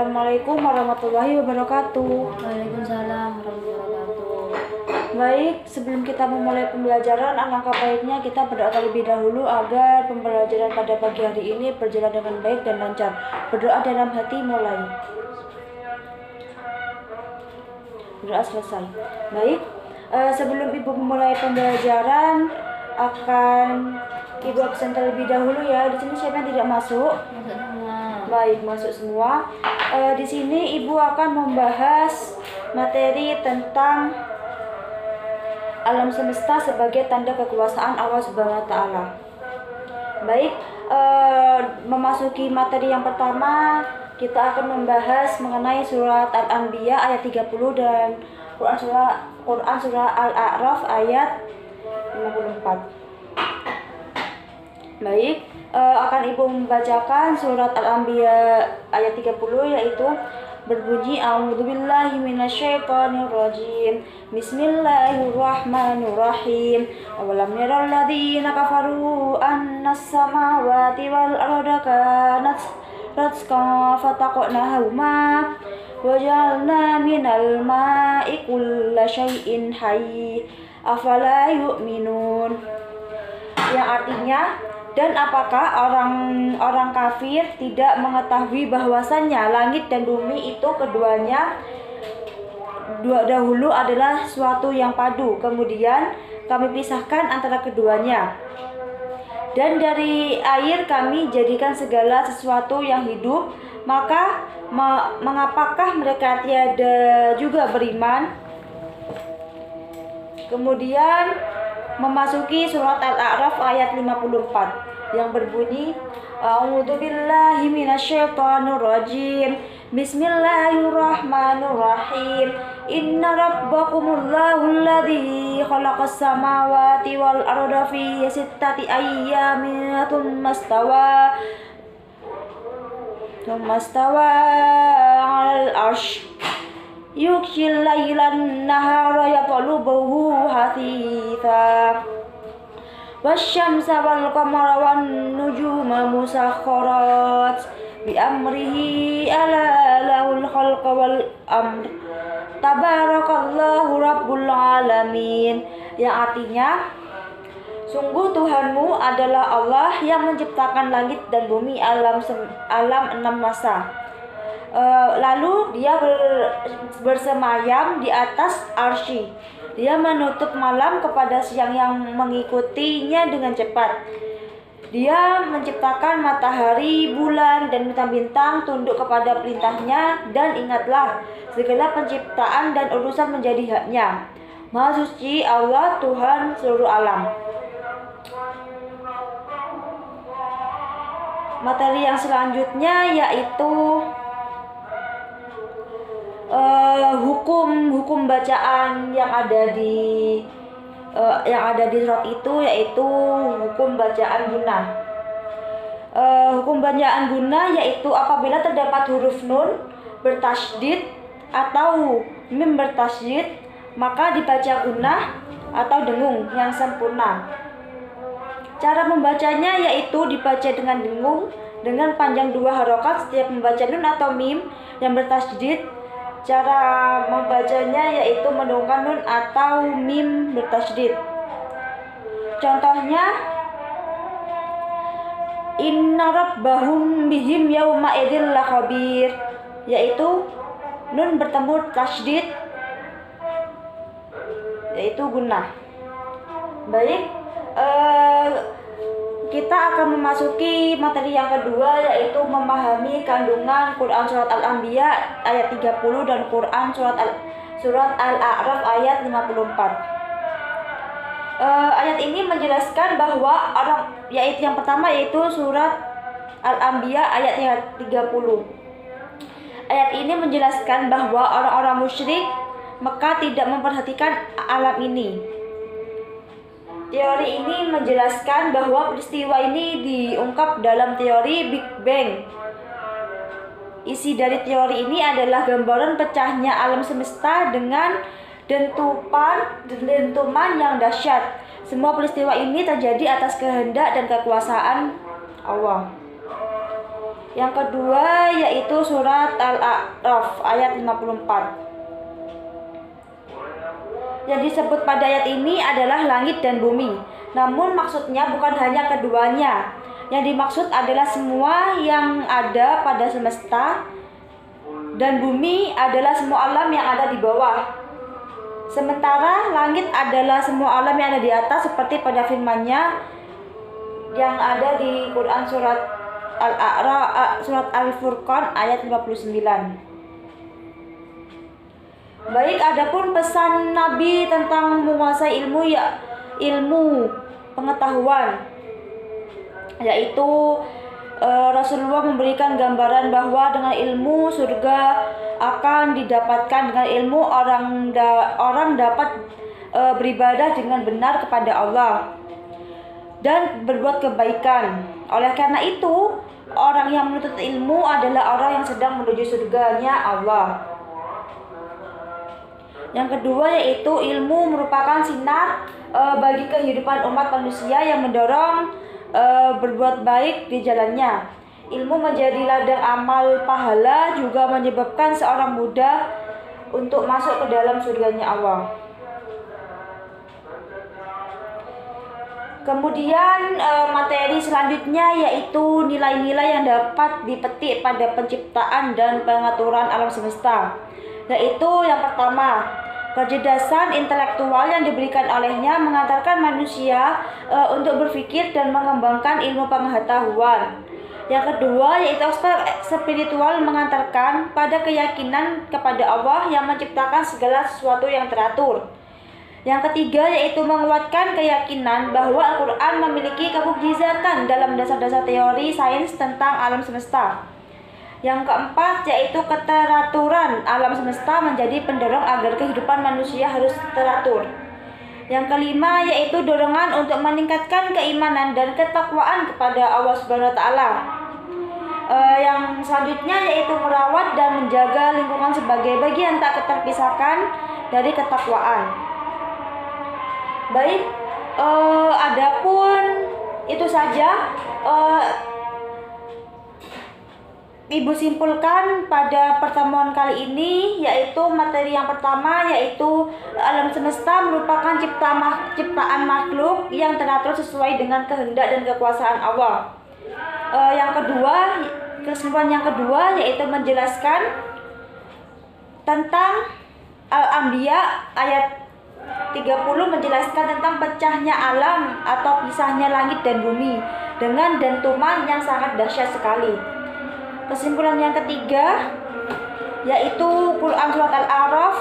Assalamualaikum warahmatullahi wabarakatuh. Waalaikumsalam warahmatullahi wabarakatuh. Baik, sebelum kita memulai pembelajaran, alangkah baiknya kita berdoa terlebih dahulu agar pembelajaran pada pagi hari ini berjalan dengan baik dan lancar. Berdoa dalam hati mulai. Berdoa selesai. Baik, sebelum Ibu memulai pembelajaran, akan Ibu absen terlebih dahulu ya. Di sini siapa yang tidak masuk? Masuk semua. Baik, masuk semua. Di sini Ibu akan membahas materi tentang alam semesta sebagai tanda kekuasaan Allah Subhanahu wa taala. Baik, memasuki materi yang pertama, kita akan membahas mengenai surat Al-Anbiya ayat 30 dan Quran surah Al-A'raf ayat 54. Baik, akan Ibu membacakan surat Al-Anbiya ayat 30, yaitu berbunyi A'udzubillahi minasyaitonirrajim. Bismillahirrahmanirrahim. Awalam yaral ladzina kafaru annas samawati wal arda kanat ratqa fataqnahuma wajalna minal ma'i kulla syai'in hayy afala yu'minun. Yang artinya, dan apakah orang kafir tidak mengetahui bahwasannya langit dan bumi itu keduanya dahulu adalah suatu yang padu, kemudian kami pisahkan antara keduanya, dan dari air kami jadikan segala sesuatu yang hidup, maka mengapakah mereka tiada juga beriman? Kemudian memasuki surat Al-A'raf ayat 54 yang berbunyi A'udzubillahi minasyaitonirrajim. Bismillahirrahmanirrahim. Inna rabbakumullahu alladzi khalaqas samawati wal arda fi sittati ayyamin tsumma stawa 'alal 'arsy yughshil laylan nahara yatlubuhu hasitha wasyamsa wal qamara wan nujuma musakharat bi amrihi ala lahul khalqa wal amr tabarakallahu rabbul alamin. Yang artinya, sungguh Tuhanmu adalah Allah yang menciptakan langit dan bumi alam 6 masa. Lalu dia bersemayam di atas arsy. Dia menutup malam kepada siang yang mengikutinya dengan cepat. Dia menciptakan matahari, bulan, dan bintang-bintang tunduk kepada perintahnya. Dan ingatlah, segala penciptaan dan urusan menjadi haknya. Maha suci Allah, Tuhan seluruh alam. Materi yang selanjutnya yaitu hukum bacaan yang ada di surat itu, yaitu hukum bacaan gunah. Hukum bacaan gunah yaitu apabila terdapat huruf nun bertasydid atau mim bertasydid, maka dibaca gunah atau dengung yang sempurna. Cara membacanya yaitu dibaca dengan dengung dengan panjang 2 harokat setiap membaca nun atau mim yang bertasydid. Cara membacanya yaitu mendengungkan nun atau mim bertasydid. Contohnya, inna rabbahum bihim yauma idzil lakhabir, yaitu nun bertemu tasydid, yaitu gunah. Baik, kita akan memasuki materi yang kedua, yaitu memahami kandungan Quran surat Al-Anbiya ayat 30 dan Quran surat Al-A'raf ayat 54. Ayat ini menjelaskan bahwa yaitu yang pertama yaitu surat Al-Anbiya ayat 30. Ayat ini menjelaskan bahwa orang-orang musyrik Mekah tidak memperhatikan alam ini. Teori ini menjelaskan bahwa peristiwa ini diungkap dalam teori Big Bang. Isi dari teori ini adalah gambaran pecahnya alam semesta dengan dentuman yang dahsyat. Semua peristiwa ini terjadi atas kehendak dan kekuasaan Allah. Yang kedua yaitu surat Al-A'raf ayat 54. Yang disebut pada ayat ini adalah langit dan bumi. Namun maksudnya bukan hanya keduanya. Yang dimaksud adalah semua yang ada pada semesta, dan bumi adalah semua alam yang ada di bawah. Sementara langit adalah semua alam yang ada di atas, seperti pada firman-Nya yang ada di Quran surat Al-A'raf, surat Al-Furqan ayat 59. Baik, adapun pesan Nabi tentang menguasai ilmu, ya ilmu pengetahuan, yaitu Rasulullah memberikan gambaran bahwa dengan ilmu surga akan didapatkan. Dengan ilmu orang dapat beribadah dengan benar kepada Allah dan berbuat kebaikan. Oleh karena itu, orang yang menuntut ilmu adalah orang yang sedang menuju surganya Allah. Yang kedua yaitu ilmu merupakan sinar bagi kehidupan umat manusia yang mendorong berbuat baik di jalannya. Ilmu menjadi ladang amal pahala, juga menyebabkan seorang mudah untuk masuk ke dalam surganya Allah. Kemudian materi selanjutnya yaitu nilai-nilai yang dapat dipetik pada penciptaan dan pengaturan alam semesta. Yaitu yang pertama, kecerdasan intelektual yang diberikan olehnya mengantarkan manusia untuk berpikir dan mengembangkan ilmu pengetahuan. Yang kedua yaitu aspek spiritual, mengantarkan pada keyakinan kepada Allah yang menciptakan segala sesuatu yang teratur. Yang ketiga yaitu menguatkan keyakinan bahwa Al-Quran memiliki kemukjizatan dalam dasar-dasar teori sains tentang alam semesta. Yang keempat yaitu keteraturan alam semesta menjadi pendorong agar kehidupan manusia harus teratur. Yang kelima yaitu dorongan untuk meningkatkan keimanan dan ketakwaan kepada Allah Subhanahu wa taala. Yang selanjutnya yaitu merawat dan menjaga lingkungan sebagai bagian tak terpisahkan dari ketakwaan. Baik, adapun itu saja Ibu simpulkan pada pertemuan kali ini, yaitu materi yang pertama yaitu alam semesta merupakan ciptaan makhluk yang teratur sesuai dengan kehendak dan kekuasaan Allah. Yang kedua, kesimpulan yang kedua yaitu menjelaskan tentang Al-Anbiya ayat 30, menjelaskan tentang pecahnya alam atau pisahnya langit dan bumi dengan dentuman yang sangat dahsyat sekali. Kesimpulan yang ketiga yaitu Quran surat Al-A'raf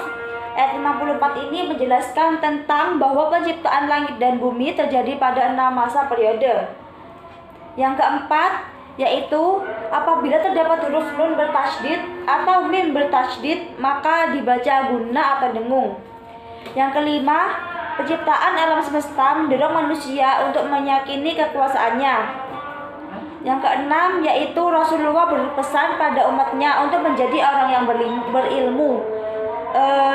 ayat 54 ini menjelaskan tentang bahwa penciptaan langit dan bumi terjadi pada 6 masa periode. Yang keempat yaitu apabila terdapat huruf nun bertasydid atau mim bertasydid maka dibaca guna atau dengung. Yang kelima, penciptaan alam semesta mendorong manusia untuk meyakini kekuasaannya. Yang keenam yaitu Rasulullah berpesan pada umatnya untuk menjadi orang yang berilmu.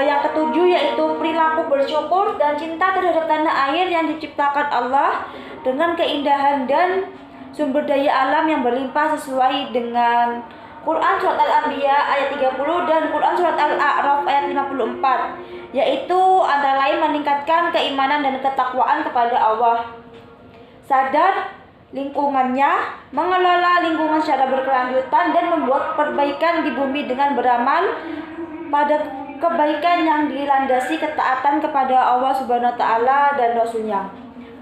Yang ketujuh yaitu perilaku bersyukur dan cinta terhadap tanah air yang diciptakan Allah dengan keindahan dan sumber daya alam yang berlimpah sesuai dengan Quran surat Al-Anbiya ayat 30 dan Quran surat Al-A'raf ayat 54, yaitu antara lain meningkatkan keimanan dan ketakwaan kepada Allah, sadar lingkungannya, mengelola lingkungan secara berkelanjutan, dan membuat perbaikan di bumi dengan beramal pada kebaikan yang dilandasi ketaatan kepada Allah Subhanahu wa taala dan Rasulnya.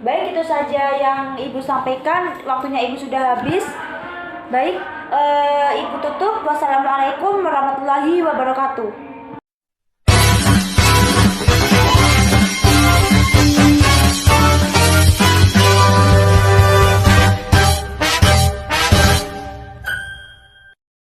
Baik, itu saja yang Ibu sampaikan. Waktunya Ibu sudah habis. Baik, Ibu tutup. Wassalamualaikum warahmatullahi wabarakatuh.